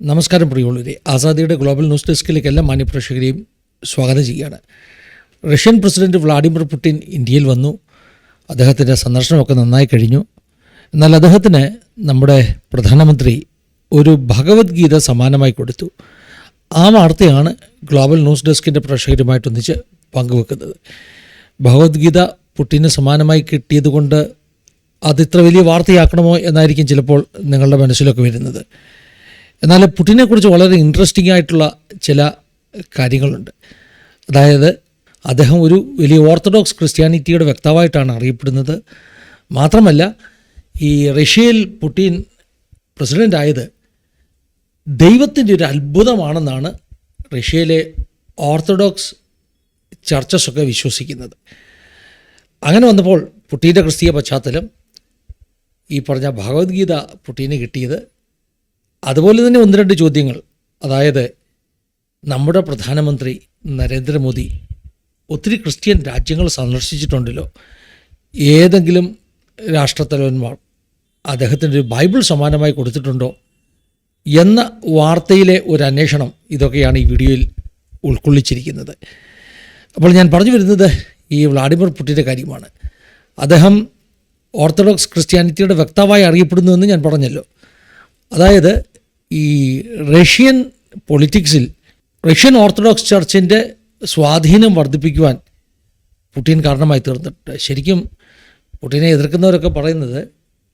നമസ്കാരം പ്രിയമുള്ളവരെ, ആസാദിയുടെ global news ഡെസ്കിലേക്ക് എല്ലാ മാന്യപ്രേക്ഷകരെയും സ്വാഗതം ചെയ്യുകയാണ്. റഷ്യൻ പ്രസിഡന്റ് വ്ളാഡിമിർ പുടിൻ ഇന്ത്യയിൽ വന്നു. അദ്ദേഹത്തിൻ്റെ സന്ദർശനമൊക്കെ നന്നായി കഴിഞ്ഞു. എന്നാൽ അദ്ദേഹത്തിന് നമ്മുടെ പ്രധാനമന്ത്രി ഒരു ഭഗവത്ഗീത സമ്മാനമായി കൊടുത്തു. ആ വാർത്തയാണ് ഗ്ലോബൽ ന്യൂസ് ഡെസ്കിൻ്റെ പ്രേക്ഷകരുമായിട്ടൊന്നിച്ച് പങ്കുവെക്കുന്നത്. ഭഗവത്ഗീത പുടിന് സമ്മാനമായി കിട്ടിയതുകൊണ്ട് അതിത്ര വലിയ വാർത്തയാക്കണമോ എന്നായിരിക്കും ചിലപ്പോൾ നിങ്ങളുടെ മനസ്സിലൊക്കെ വരുന്നത്. എന്നാൽ പുടിനെക്കുറിച്ച് വളരെ ഇൻട്രസ്റ്റിംഗ് ആയിട്ടുള്ള ചില കാര്യങ്ങളുണ്ട്. അതായത് അദ്ദേഹം ഒരു വലിയ ഓർത്തഡോക്സ് ക്രിസ്ത്യാനിറ്റിയുടെ വക്താവായിട്ടാണ് അറിയപ്പെടുന്നത്. മാത്രമല്ല, ഈ റഷ്യയിൽ പുടിൻ പ്രസിഡൻ്റ് ആയത് ദൈവത്തിൻ്റെ ഒരു അത്ഭുതമാണെന്നാണ് റഷ്യയിലെ ഓർത്തഡോക്സ് ചർച്ചസൊക്കെ വിശ്വസിക്കുന്നത്. അങ്ങനെ വന്നപ്പോൾ പുടിൻ്റെ ക്രിസ്തീയ പശ്ചാത്തലം, ഈ പറഞ്ഞ ഭഗവത്ഗീത പുടിന് കിട്ടിയത്, അതുപോലെ തന്നെ ഒന്ന് രണ്ട് ചോദ്യങ്ങൾ. അതായത് നമ്മുടെ പ്രധാനമന്ത്രി നരേന്ദ്രമോദി ഒത്തിരി ക്രിസ്ത്യൻ രാജ്യങ്ങൾ സന്ദർശിച്ചിട്ടുണ്ടല്ലോ, ഏതെങ്കിലും രാഷ്ട്രത്തലവന്മാർ അദ്ദേഹത്തിൻ്റെ ഒരു ബൈബിൾ സമ്മാനമായി കൊടുത്തിട്ടുണ്ടോ എന്ന വാർത്തയിലെ ഒരു അന്വേഷണം ഇതൊക്കെയാണ് ഈ വീഡിയോയിൽ ഉൾക്കൊള്ളിച്ചിരിക്കുന്നത്. അപ്പോൾ ഞാൻ പറഞ്ഞു വരുന്നത് ഈ വ്ളാഡിമിർ പുടിൻ്റെ കാര്യമാണ്. അദ്ദേഹം ഓർത്തഡോക്സ് ക്രിസ്ത്യാനിറ്റിയുടെ വക്താവായി അറിയപ്പെടുന്നുവെന്ന് ഞാൻ പറഞ്ഞല്ലോ. അതായത് ഈ റഷ്യൻ പൊളിറ്റിക്സിൽ റഷ്യൻ ഓർത്തഡോക്സ് ചർച്ചിൻ്റെ സ്വാധീനം വർദ്ധിപ്പിക്കുവാൻ പുടിൻ കാരണമായി തീർന്നിട്ടുണ്ട്. ശരിക്കും പുടിനെ എതിർക്കുന്നവരൊക്കെ പറയുന്നത്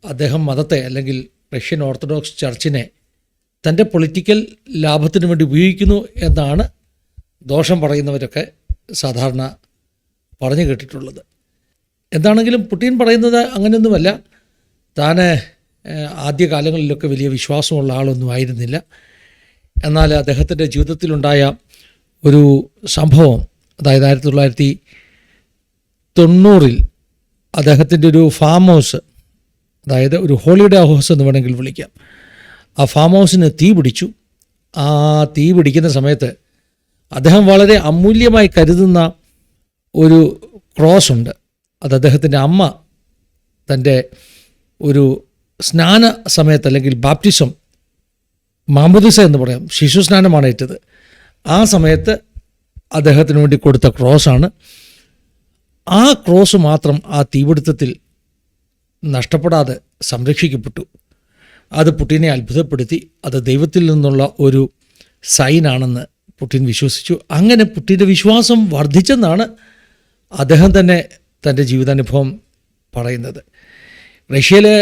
അദ്ദേഹം മതത്തെ അല്ലെങ്കിൽ റഷ്യൻ ഓർത്തഡോക്സ് ചർച്ചിനെ തൻ്റെ പൊളിറ്റിക്കൽ ലാഭത്തിന് വേണ്ടി ഉപയോഗിക്കുന്നു എന്നാണ് ദോഷം പറയുന്നവരൊക്കെ സാധാരണ പറഞ്ഞു കേട്ടിട്ടുള്ളത്. എന്താണെങ്കിലും പുടിൻ പറയുന്നത് അങ്ങനെയൊന്നുമല്ല. താൻ ആദ്യകാലങ്ങളിലൊക്കെ വലിയ വിശ്വാസമുള്ള ആളൊന്നും ആയിരുന്നില്ല. എന്നാൽ അദ്ദേഹത്തിൻ്റെ ജീവിതത്തിലുണ്ടായ ഒരു സംഭവം, അതായത് 1990 അദ്ദേഹത്തിൻ്റെ ഒരു ഫാം ഹൗസ്, അതായത് ഒരു ഹോളിഡേ ഹൗസ് എന്ന് വേണമെങ്കിൽ വിളിക്കാം, ആ ഫാം ഹൗസിന് തീ പിടിച്ചു. ആ തീ പിടിക്കുന്ന സമയത്ത് അദ്ദേഹം വളരെ അമൂല്യമായി കരുതുന്ന ഒരു ക്രോസ് ഉണ്ട്. അത് അദ്ദേഹത്തിൻ്റെ അമ്മ തൻ്റെ ഒരു സ്നാന സമയത്ത്, അല്ലെങ്കിൽ ബാപ്റ്റിസം, മാമോദിസ എന്ന് പറയാം, ശിശു സ്നാനമാണ് ഏറ്റത്, ആ സമയത്ത് അദ്ദേഹത്തിന് വേണ്ടി കൊടുത്ത ക്രോസാണ്. ആ ക്രോസ് മാത്രം ആ തീപിടുത്തത്തിൽ നഷ്ടപ്പെടാതെ സംരക്ഷിക്കപ്പെട്ടു. അത് പുടിനെ അത്ഭുതപ്പെടുത്തി. അത് ദൈവത്തിൽ നിന്നുള്ള ഒരു സൈനാണെന്ന് പുടിൻ വിശ്വസിച്ചു. അങ്ങനെ പുടിൻ്റെ വിശ്വാസം വർദ്ധിച്ചെന്നാണ് അദ്ദേഹം തന്നെ തൻ്റെ ജീവിതാനുഭവം പറയുന്നത്. റഷ്യയിലെ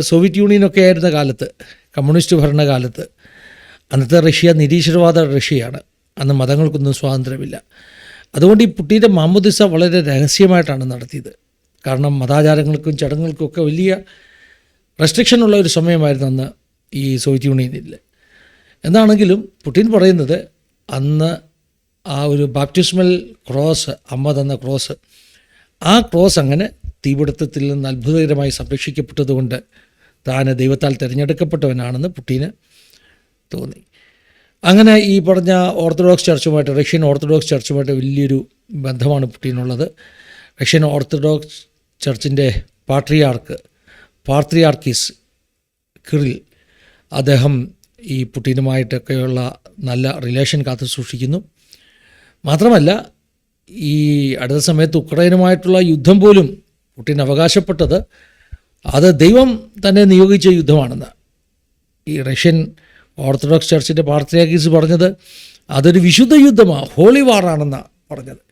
സോവിയറ്റ് യൂണിയനൊക്കെ ആയിരുന്ന കാലത്ത്, കമ്മ്യൂണിസ്റ്റ് ഭരണകാലത്ത്, അന്നത്തെ റഷ്യ നിരീശ്വരവാദ റഷ്യയാണ്. അന്ന് മതങ്ങൾക്കൊന്നും സ്വാതന്ത്ര്യമില്ല. അതുകൊണ്ട് ഈ പുടിൻ്റെ മാമോദിസ വളരെ രഹസ്യമായിട്ടാണ് നടത്തിയത്. കാരണം മതാചാരങ്ങൾക്കും ചടങ്ങുകൾക്കും ഒക്കെ വലിയ റെസ്ട്രിക്ഷനുള്ള ഒരു സമയമായിരുന്നു അന്ന് ഈ സോവിയറ്റ് യൂണിയനിൽ. എന്താണെങ്കിലും പുടിൻ പറയുന്നത് അന്ന് ആ ഒരു ബാപ്റ്റിസ്മൽ ക്രോസ്, അമ്മ തന്ന ക്രോസ്, ആ ക്രോസ് അങ്ങനെ തീപിടുത്തത്തിൽ നിന്ന് അത്ഭുതകരമായി സംരക്ഷിക്കപ്പെട്ടതുകൊണ്ട് താൻ ദൈവത്താൽ തിരഞ്ഞെടുക്കപ്പെട്ടവനാണെന്ന് പുടിന് തോന്നി. അങ്ങനെ ഈ പറഞ്ഞ ഓർത്തഡോക്സ് ചർച്ചുമായിട്ട്, റഷ്യൻ ഓർത്തഡോക്സ് ചർച്ചുമായിട്ട് വലിയൊരു ബന്ധമാണ് പുടിനുള്ളത്. റഷ്യൻ ഓർത്തഡോക്സ് ചർച്ചിൻ്റെ പാത്രിയാർക്കീസ് കിറിൽ, അദ്ദേഹം ഈ പുടിനുമായിട്ടൊക്കെയുള്ള നല്ല റിലേഷൻ കാത്തു സൂക്ഷിക്കുന്നു. മാത്രമല്ല, ഈ അടുത്ത സമയത്ത് ഉക്രൈനുമായിട്ടുള്ള യുദ്ധം പോലും പുടിൻ അവകാശപ്പെട്ടത് അത് ദൈവം തന്നെ നിയോഗിച്ച യുദ്ധമാണെന്ന് ഈ റഷ്യൻ ഓർത്തഡോക്സ് ചർച്ചിൻ്റെ പാത്രിയാർക്കീസ് പറഞ്ഞത്. അതൊരു വിശുദ്ധ യുദ്ധമാണ്, ഹോളി വാറാണെന്നാണ് പറഞ്ഞത്.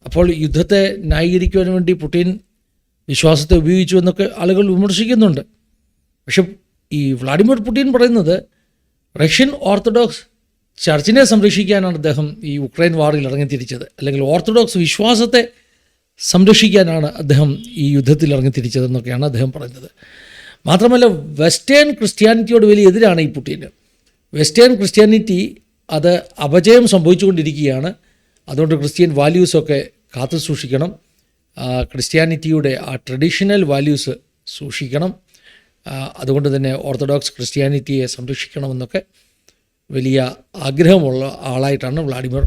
അപ്പോൾ യുദ്ധത്തെ ന്യായീകരിക്കുവാൻ വേണ്ടി പുടിൻ വിശ്വാസത്തെ ഉപയോഗിച്ചു എന്നൊക്കെ ആളുകൾ വിമർശിക്കുന്നുണ്ട്. പക്ഷെ ഈ വ്ളാഡിമിർ പുടിൻ പറയുന്നത് റഷ്യൻ ഓർത്തഡോക്സ് ചർച്ചിനെ സംരക്ഷിക്കാനാണ് അദ്ദേഹം ഈ ഉക്രൈൻ വാറിൽ ഇറങ്ങിത്തിരിച്ചത്, അല്ലെങ്കിൽ ഓർത്തഡോക്സ് വിശ്വാസത്തെ സംരക്ഷിക്കാനാണ് അദ്ദേഹം ഈ യുദ്ധത്തിൽ ഇറങ്ങിത്തിരിച്ചതെന്നൊക്കെയാണ് അദ്ദേഹം പറഞ്ഞത്. മാത്രമല്ല, വെസ്റ്റേൺ ക്രിസ്ത്യാനിറ്റിയോട് വലിയ എതിരാണ് ഈ പുടിന്. വെസ്റ്റേൺ ക്രിസ്ത്യാനിറ്റി അത് അപജയം സംഭവിച്ചുകൊണ്ടിരിക്കുകയാണ്. അതുകൊണ്ട് ക്രിസ്ത്യൻ വാല്യൂസൊക്കെ കാത്തു സൂക്ഷിക്കണം, ക്രിസ്ത്യാനിറ്റിയുടെ ആ ട്രഡീഷണൽ വാല്യൂസ് സൂക്ഷിക്കണം, അതുകൊണ്ട് തന്നെ ഓർത്തഡോക്സ് ക്രിസ്ത്യാനിറ്റിയെ സംരക്ഷിക്കണമെന്നൊക്കെ വലിയ ആഗ്രഹമുള്ള ആളായിട്ടാണ് വ്ളാഡിമിർ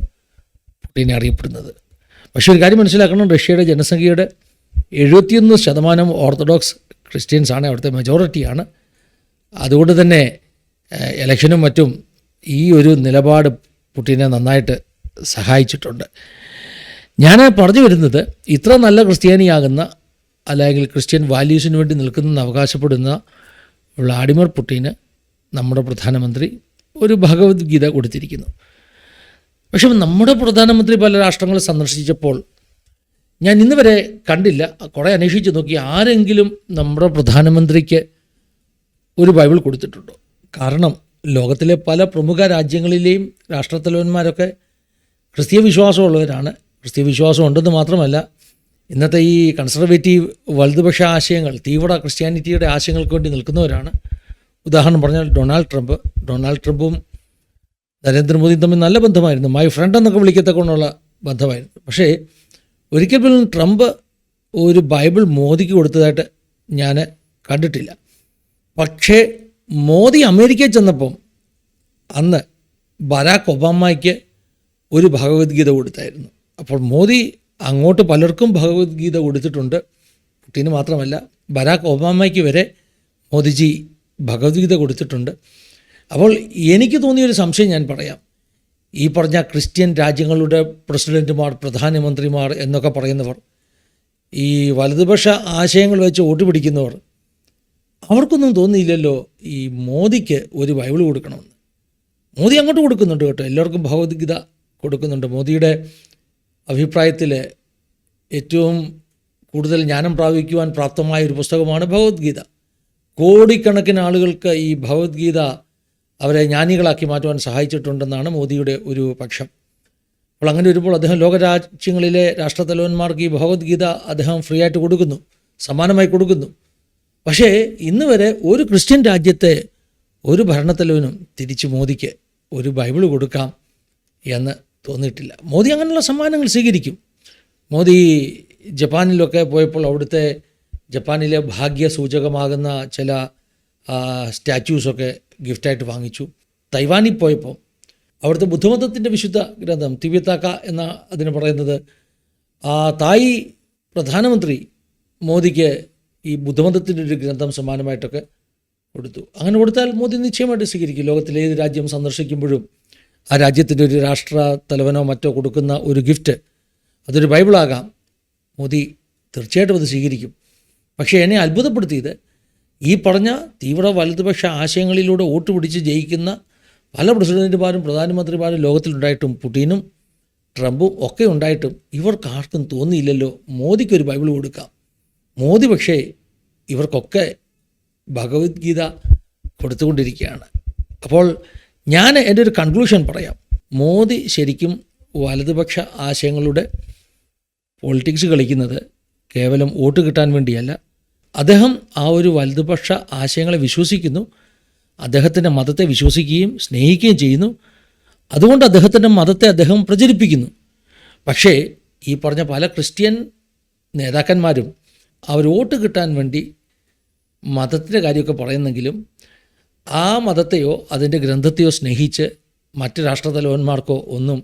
പുടിനെ അറിയപ്പെടുന്നത്. പക്ഷേ ഒരു കാര്യം മനസ്സിലാക്കണം, റഷ്യയുടെ ജനസംഖ്യയുടെ 71% ഓർത്തഡോക്സ് ക്രിസ്ത്യൻസാണ്, അവിടുത്തെ മെജോറിറ്റിയാണ്. അതുകൊണ്ട് തന്നെ ഇലക്ഷനും മറ്റും ഈ ഒരു നിലപാട് പുടിനെ നന്നായിട്ട് സഹായിച്ചിട്ടുണ്ട്. ഞാൻ പറഞ്ഞു വരുന്നത്, ഇത്ര നല്ല ക്രിസ്ത്യാനിയാകുന്ന അല്ലെങ്കിൽ ക്രിസ്ത്യൻ വാല്യൂസിന് വേണ്ടി നിൽക്കുന്നെന്ന് അവകാശപ്പെടുന്ന വ്ളാഡിമിർ പുടിന് നമ്മുടെ പ്രധാനമന്ത്രി ഒരു ഭഗവത്ഗീത കൊടുത്തിരിക്കുന്നു. പക്ഷേ നമ്മുടെ പ്രധാനമന്ത്രി പല രാഷ്ട്രങ്ങൾ സന്ദർശിച്ചപ്പോൾ ഞാൻ ഇന്ന് വരെ കണ്ടില്ല, കുറേ അന്വേഷിച്ച് നോക്കി, ആരെങ്കിലും നമ്മുടെ പ്രധാനമന്ത്രിക്ക് ഒരു ബൈബിൾ കൊടുത്തിട്ടുണ്ടോ? കാരണം ലോകത്തിലെ പല പ്രമുഖ രാജ്യങ്ങളിലെയും രാഷ്ട്രത്തലവന്മാരൊക്കെ ക്രിസ്തീയ വിശ്വാസമുള്ളവരാണ്. ക്രിസ്തീയ വിശ്വാസം ഉണ്ടെന്ന് മാത്രമല്ല, ഇന്നത്തെ ഈ കൺസർവേറ്റീവ് വലതുപക്ഷ ആശയങ്ങൾ, തീവ്ര ക്രിസ്ത്യാനിറ്റിയുടെ ആശയങ്ങൾക്ക് വേണ്ടി നിൽക്കുന്നവരാണ്. ഉദാഹരണം പറഞ്ഞാൽ ഡൊണാൾഡ് ട്രംപും നരേന്ദ്രമോദിയും തമ്മിൽ നല്ല ബന്ധമായിരുന്നു. മൈ ഫ്രണ്ട് എന്നൊക്കെ വിളിക്കത്തക്കൊണ്ടുള്ള ബന്ധമായിരുന്നു. പക്ഷേ ഒരിക്കൽ പോലും ട്രംപ് ഒരു ബൈബിൾ മോദിക്ക് കൊടുത്തതായിട്ട് ഞാൻ കണ്ടിട്ടില്ല. പക്ഷേ മോദി അമേരിക്കയിൽ ചെന്നപ്പം അന്ന് ബരാക്ക് ഒബാമയ്ക്ക് ഒരു ഭഗവത്ഗീത കൊടുത്തായിരുന്നു. അപ്പോൾ മോദി അങ്ങോട്ട് പലർക്കും ഭഗവത്ഗീത കൊടുത്തിട്ടുണ്ട്. പുടിന് മാത്രമല്ല, ബരാക്ക് ഒബാമയ്ക്ക് വരെ മോദിജി ഭഗവത്ഗീത കൊടുത്തിട്ടുണ്ട്. അപ്പോൾ എനിക്ക് തോന്നിയൊരു സംശയം ഞാൻ പറയാം. ഈ പറഞ്ഞ ക്രിസ്ത്യൻ രാജ്യങ്ങളുടെ പ്രസിഡൻറ്റുമാർ, പ്രധാനമന്ത്രിമാർ എന്നൊക്കെ പറയുന്നവർ, ഈ വലതുപക്ഷ ആശയങ്ങൾ വെച്ച് വോട്ട് പിടിക്കുന്നവർ, അവർക്കൊന്നും തോന്നിയില്ലല്ലോ ഈ മോദിക്ക് ഒരു ബൈബിൾ കൊടുക്കണമെന്ന്. മോദി അങ്ങോട്ട് കൊടുക്കുന്നുണ്ട് കേട്ടോ, എല്ലാവർക്കും ഭഗവത്ഗീത കൊടുക്കുന്നുണ്ട്. മോദിയുടെ അഭിപ്രായത്തിൽ ഏറ്റവും കൂടുതൽ ജ്ഞാനം പ്രാപിക്കുവാൻ പ്രാപ്തമായ ഒരു പുസ്തകമാണ് ഭഗവത്ഗീത. കോടിക്കണക്കിന് ആളുകൾക്ക് ഈ ഭഗവത്ഗീത അവരെ ജ്ഞാനികളാക്കി മാറ്റുവാൻ സഹായിച്ചിട്ടുണ്ടെന്നാണ് മോദിയുടെ ഒരു പക്ഷം. അപ്പോൾ അങ്ങനെ വരുമ്പോൾ അദ്ദേഹം ലോകരാജ്യങ്ങളിലെ രാഷ്ട്രത്തലവന്മാർക്ക് ഈ ഭഗവത്ഗീത അദ്ദേഹം ഫ്രീ ആയിട്ട് കൊടുക്കുന്നു, സമ്മാനമായി കൊടുക്കുന്നു. പക്ഷേ ഇന്ന് വരെ ഒരു ക്രിസ്ത്യൻ രാജ്യത്തെ ഒരു ഭരണത്തലവനും തിരിച്ച് മോദിക്ക് ഒരു ബൈബിൾ കൊടുക്കാം എന്ന് തോന്നിയിട്ടില്ല. മോദി അങ്ങനെയുള്ള സമ്മാനങ്ങൾ സ്വീകരിക്കും. മോദി ജപ്പാനിലൊക്കെ പോയപ്പോൾ അവിടുത്തെ ജപ്പാനിലെ ഭാഗ്യസൂചകമാകുന്ന ചില സ്റ്റാച്യൂസൊക്കെ ഗിഫ്റ്റായിട്ട് വാങ്ങിച്ചു. തൈവാനിൽ പോയപ്പോൾ അവിടുത്തെ ബുദ്ധമതത്തിൻ്റെ വിശുദ്ധ ഗ്രന്ഥം തിബിത്താക്ക എന്ന അതിന് പറയുന്നത്, തായ് പ്രധാനമന്ത്രി മോദിക്ക് ഈ ബുദ്ധമതത്തിൻ്റെ ഒരു ഗ്രന്ഥം സമ്മാനമായിട്ടൊക്കെ കൊടുത്തു. അങ്ങനെ കൊടുത്താൽ മോദി നിശ്ചയമായിട്ട് സ്വീകരിക്കും. ലോകത്തിലെ ഏത് രാജ്യം സന്ദർശിക്കുമ്പോഴും ആ രാജ്യത്തിൻ്റെ ഒരു രാഷ്ട്ര തലവനോ മറ്റോ കൊടുക്കുന്ന ഒരു ഗിഫ്റ്റ്, അതൊരു ബൈബിളാകാം, മോദി തീർച്ചയായിട്ടും അത് സ്വീകരിക്കും. പക്ഷേ എന്നെ അത്ഭുതപ്പെടുത്തിയത്, ഈ പറഞ്ഞ തീവ്ര വലതുപക്ഷ ആശയങ്ങളിലൂടെ വോട്ട് പിടിച്ച് ജയിക്കുന്ന പല പ്രസിഡന്റുമാരും പ്രധാനമന്ത്രിമാരും ലോകത്തിലുണ്ടായിട്ടും, പുടിനും ട്രംപും ഒക്കെ ഉണ്ടായിട്ടും ഇവർക്കാർക്കും തോന്നിയില്ലല്ലോ മോദിക്കൊരു ബൈബിൾ കൊടുക്കാം. മോദി പക്ഷേ ഇവർക്കൊക്കെ ഭഗവത്ഗീത കൊടുത്തുകൊണ്ടിരിക്കുകയാണ്. അപ്പോൾ ഞാൻ എൻ്റെ ഒരു കൺക്ലൂഷൻ പറയാം. മോദി ശരിക്കും വലതുപക്ഷ ആശയങ്ങളുടെ പൊളിറ്റിക്സ് കളിക്കുന്നത് കേവലം വോട്ട് കിട്ടാൻ വേണ്ടിയല്ല. അദ്ദേഹം ആ ഒരു വലതുപക്ഷ ആശയങ്ങളെ വിശ്വസിക്കുന്നു, അദ്ദേഹത്തിൻ്റെ മതത്തെ വിശ്വസിക്കുകയും സ്നേഹിക്കുകയും ചെയ്യുന്നു. അതുകൊണ്ട് അദ്ദേഹത്തിൻ്റെ മതത്തെ അദ്ദേഹം പ്രചരിപ്പിക്കുന്നു. പക്ഷേ ഈ പറഞ്ഞ പല ക്രിസ്ത്യൻ നേതാക്കന്മാരും അവർ വോട്ട് കിട്ടാൻ വേണ്ടി മതത്തിൻ്റെ കാര്യമൊക്കെ പറയുന്നെങ്കിലും ആ മതത്തെയോ അതിൻ്റെ ഗ്രന്ഥത്തെയോ സ്നേഹിച്ച് മറ്റ് രാഷ്ട്രതലവന്മാർക്കോ ഒന്നും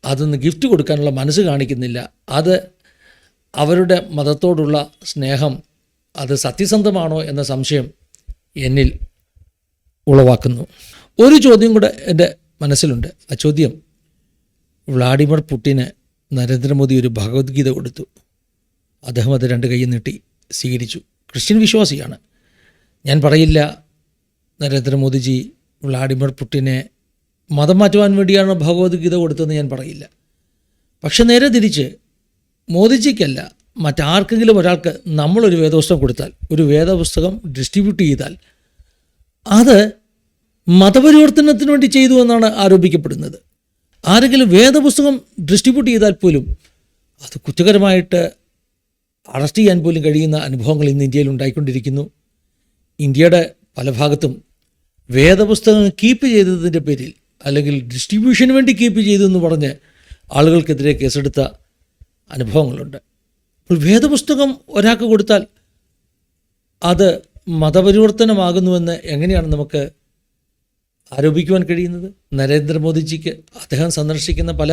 അതൊന്ന് ഗിഫ്റ്റ് കൊടുക്കാനുള്ള മനസ്സ് കാണിക്കുന്നില്ല. അത് അവരുടെ മതത്തോടുള്ള സ്നേഹം അത് സത്യസന്ധമാണോ എന്ന സംശയം എന്നിൽ ഉളവാക്കുന്നു. ഒരു ചോദ്യം കൂടെ എൻ്റെ മനസ്സിലുണ്ട്. ആ ചോദ്യം, വ്ളാഡിമിർ പുടിന് നരേന്ദ്രമോദി ഒരു ഭഗവത്ഗീത കൊടുത്തു. അദ്ദേഹം അത് രണ്ട് കൈ നീട്ടി സ്വീകരിച്ചു. ക്രിസ്ത്യൻ വിശ്വാസിയാണ്. ഞാൻ പറയില്ല നരേന്ദ്രമോദിജി വ്ളാഡിമിർ പുടിനെ മതം മാറ്റുവാൻ വേണ്ടിയാണ് ഭഗവത്ഗീത കൊടുത്തതെന്ന് ഞാൻ പറയില്ല. പക്ഷെ നേരെ തിരിച്ച് മോദിജിക്കല്ല, മറ്റാർക്കെങ്കിലും ഒരാൾക്ക് നമ്മളൊരു വേദപുസ്തകം കൊടുത്താൽ, ഒരു വേദപുസ്തകം ഡിസ്ട്രിബ്യൂട്ട് ചെയ്താൽ അത് മതപരിവർത്തനത്തിന് വേണ്ടി ചെയ്തു എന്നാണ് ആരോപിക്കപ്പെടുന്നത്. ആരെങ്കിലും വേദപുസ്തകം ഡിസ്ട്രിബ്യൂട്ട് ചെയ്താൽ പോലും അത് കുറ്റകരമായിട്ട് അറസ്റ്റ് ചെയ്യാൻ പോലും കഴിയുന്ന അനുഭവങ്ങൾ ഇന്ന് ഇന്ത്യയിൽ ഉണ്ടായിക്കൊണ്ടിരിക്കുന്നു. ഇന്ത്യയുടെ പല ഭാഗത്തും വേദപുസ്തകം കീപ്പ് ചെയ്തതിൻ്റെ പേരിൽ അല്ലെങ്കിൽ ഡിസ്ട്രിബ്യൂഷന് വേണ്ടി കീപ്പ് ചെയ്തു എന്ന് പറഞ്ഞ് ആളുകൾക്കെതിരെ കേസെടുത്ത അനുഭവങ്ങളുണ്ട്. അപ്പോൾ വേദപുസ്തകം ഒരാൾക്ക് കൊടുത്താൽ അത് മതപരിവർത്തനമാകുന്നുവെന്ന് എങ്ങനെയാണ് നമുക്ക് ആരോപിക്കുവാൻ കഴിയുന്നത്? നരേന്ദ്രമോദിജിക്ക് അദ്ദേഹം സന്ദർശിക്കുന്ന പല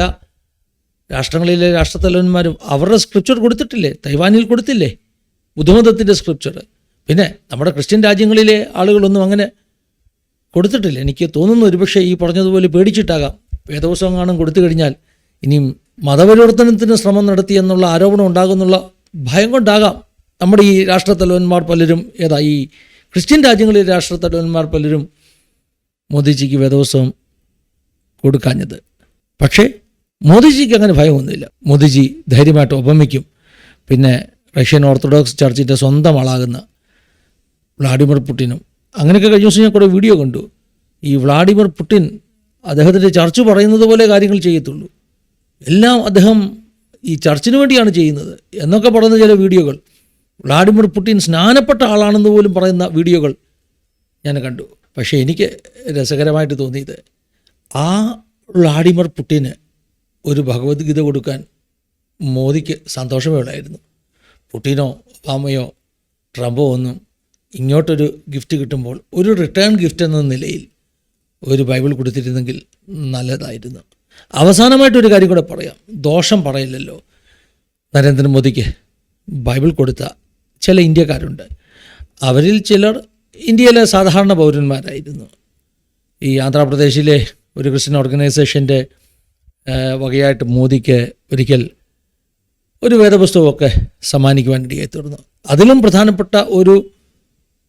രാഷ്ട്രങ്ങളിലെ രാഷ്ട്രത്തലവന്മാരും അവരുടെ സ്ക്രിപ്ചർ കൊടുത്തിട്ടില്ലേ? തൈവാനിൽ കൊടുത്തില്ലേ ബുദ്ധമതത്തിൻ്റെ സ്ക്രിപ്ചർ? പിന്നെ നമ്മുടെ ക്രിസ്ത്യൻ രാജ്യങ്ങളിലെ ആളുകളൊന്നും അങ്ങനെ കൊടുത്തിട്ടില്ല. എനിക്ക് തോന്നുന്നു ഒരുപക്ഷെ ഈ പറഞ്ഞതുപോലെ പേടിച്ചിട്ടാകാം. വേദപുസ്തകം കാണും കൊടുത്തു കഴിഞ്ഞാൽ ഇനിയും മതപരിവർത്തനത്തിന് ശ്രമം നടത്തി എന്നുള്ള ആരോപണം ഉണ്ടാകുന്നുള്ള ഭയം കൊണ്ടാകാം നമ്മുടെ ഈ രാഷ്ട്രത്തലവന്മാർ പലരും, ഈ ക്രിസ്ത്യൻ രാജ്യങ്ങളിലെ രാഷ്ട്രത്തലവന്മാർ പലരും മോദിജിക്ക് വേദപുസ്തകം കൊടുക്കാഞ്ഞത്. പക്ഷേ മോദിജിക്ക് അങ്ങനെ ഭയമൊന്നുമില്ല. മോദിജി ധൈര്യമായിട്ട് ഒപ്പമിക്കും. പിന്നെ റഷ്യൻ ഓർത്തഡോക്സ് ചർച്ചിൻ്റെ സ്വന്തം ആളാകുന്ന വ്ളാഡിമിർ പുടിനും അങ്ങനെയൊക്കെ കഴിഞ്ഞ ദിവസം ഞാൻ കുറേ വീഡിയോ കണ്ടു. ഈ വ്ളാഡിമിർ പുടിൻ അദ്ദേഹത്തിൻ്റെ ചർച്ച് പറയുന്നത് പോലെ കാര്യങ്ങൾ ചെയ്യത്തുള്ളൂ. എല്ലാം അദ്ദേഹം ഈ ചർച്ചിന് വേണ്ടിയാണ് ചെയ്യുന്നത് എന്നൊക്കെ പറയുന്ന ചില വീഡിയോകൾ, വ്ളാഡിമിർ പുടിൻ സ്നാനപ്പെട്ട ആളാണെന്ന് പോലും പറയുന്ന വീഡിയോകൾ ഞാൻ കണ്ടു. പക്ഷേ എനിക്ക് രസകരമായിട്ട് തോന്നിയത് ആ വ്ളാഡിമിർ പുടിന് ഒരു ഭഗവത്ഗീത കൊടുക്കാൻ മോദിക്ക് സന്തോഷമേ ഉള്ളായിരുന്നു. പുടിനോ ഒബാമയോ ട്രംപോ ഒന്നും ഇങ്ങോട്ടൊരു ഗിഫ്റ്റ് കിട്ടുമ്പോൾ ഒരു റിട്ടേൺ ഗിഫ്റ്റ് എന്ന നിലയിൽ ഒരു ബൈബിൾ കൊടുത്തിരുന്നെങ്കിൽ നല്ലതായിരുന്നു. അവസാനമായിട്ടൊരു കാര്യം കൂടെ പറയാം. ദോഷം പറയില്ലല്ലോ. നരേന്ദ്രമോദിക്ക് ബൈബിൾ കൊടുത്ത ചില ഇന്ത്യക്കാരുണ്ട്. അവരിൽ ചിലർ ഇന്ത്യയിലെ സാധാരണ പൗരന്മാരായിരുന്നു. ഈ ആന്ധ്രാപ്രദേശിലെ ഒരു ക്രിസ്ത്യൻ ഓർഗനൈസേഷൻ്റെ വകയായിട്ട് മോദിക്ക് ഒരിക്കൽ ഒരു വേദപുസ്തകമൊക്കെ സമ്മാനിക്കുവാൻ ഇടയായി തീർന്നു. അതിലും പ്രധാനപ്പെട്ട ഒരു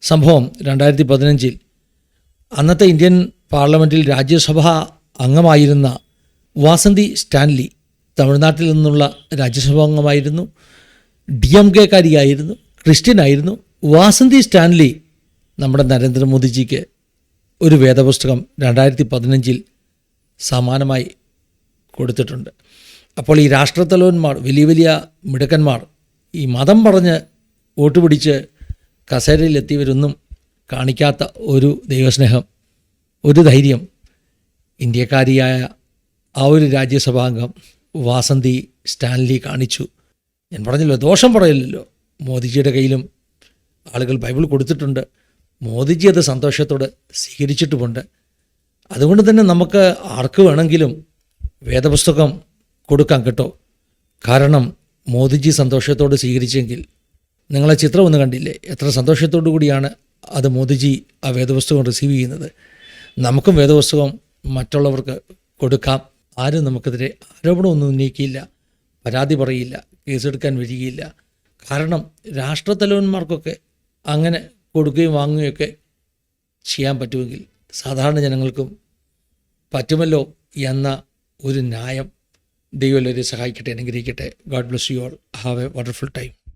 സംഭവം 2015 അന്നത്തെ ഇന്ത്യൻ പാർലമെൻറ്റിൽ രാജ്യസഭാ അംഗമായിരുന്ന വാസന്തി സ്റ്റാൻലി, തമിഴ്നാട്ടിൽ നിന്നുള്ള രാജ്യസഭാ അംഗമായിരുന്നു, DMK-കാരിയായിരുന്നു, ക്രിസ്ത്യനായിരുന്നു. വാസന്തി സ്റ്റാൻലി നമ്മുടെ നരേന്ദ്രമോദിജിക്ക് ഒരു വേദപുസ്തകം 2015 സമ്മാനമായി കൊടുത്തിട്ടുണ്ട്. അപ്പോൾ ഈ രാഷ്ട്രത്തലവന്മാർ, വലിയ വലിയ മിടുക്കന്മാർ, ഈ മതം പറഞ്ഞ് വോട്ട് പിടിച്ച് കസേരയിലെത്തിയവരൊന്നും കാണിക്കാത്ത ഒരു ദൈവസ്നേഹം, ഒരു ധൈര്യം ഇന്ത്യക്കാരിയായ ആ ഒരു രാജ്യസഭാംഗം വാസന്തി സ്റ്റാൻലി കാണിച്ചു. ഞാൻ പറഞ്ഞല്ലോ, ദോഷം പറയില്ലല്ലോ. മോദിജിയുടെ കയ്യിലും ആളുകൾ ബൈബിൾ കൊടുത്തിട്ടുണ്ട്. മോദിജി അത് സന്തോഷത്തോടെ സ്വീകരിച്ചിട്ടുമുണ്ട്. അതുകൊണ്ട് തന്നെ നമുക്ക് ആർക്ക് വേണമെങ്കിലും വേദപുസ്തകം കൊടുക്കാം കേട്ടോ. കാരണം മോദിജി സന്തോഷത്തോടെ സ്വീകരിച്ചെങ്കിൽ നിങ്ങളെ ചിത്രം ഒന്ന് കണ്ടില്ലേ, എത്ര സന്തോഷത്തോടു കൂടിയാണ് അത് മോദിജി ആ വേദപുസ്തകം റിസീവ് ചെയ്യുന്നത്. നമുക്കും വേദപുസ്തകം മറ്റുള്ളവർക്ക് കൊടുക്കാം. ആരും നമുക്കെതിരെ ആരോപണമൊന്നും ഉന്നയിക്കില്ല, പരാതി പറയില്ല, കേസെടുക്കാൻ വരികയില്ല. കാരണം രാഷ്ട്രത്തലവന്മാർക്കൊക്കെ അങ്ങനെ കൊടുക്കുകയും വാങ്ങുകയൊക്കെ ചെയ്യാൻ പറ്റുമെങ്കിൽ സാധാരണ ജനങ്ങൾക്കും പറ്റുമല്ലോ എന്ന ഒരു ന്യായം ദൈവം എല്ലാവരെയും സഹായിക്കട്ടെ, അനുഗ്രഹിക്കട്ടെ. God bless you all. Have A wonderful time.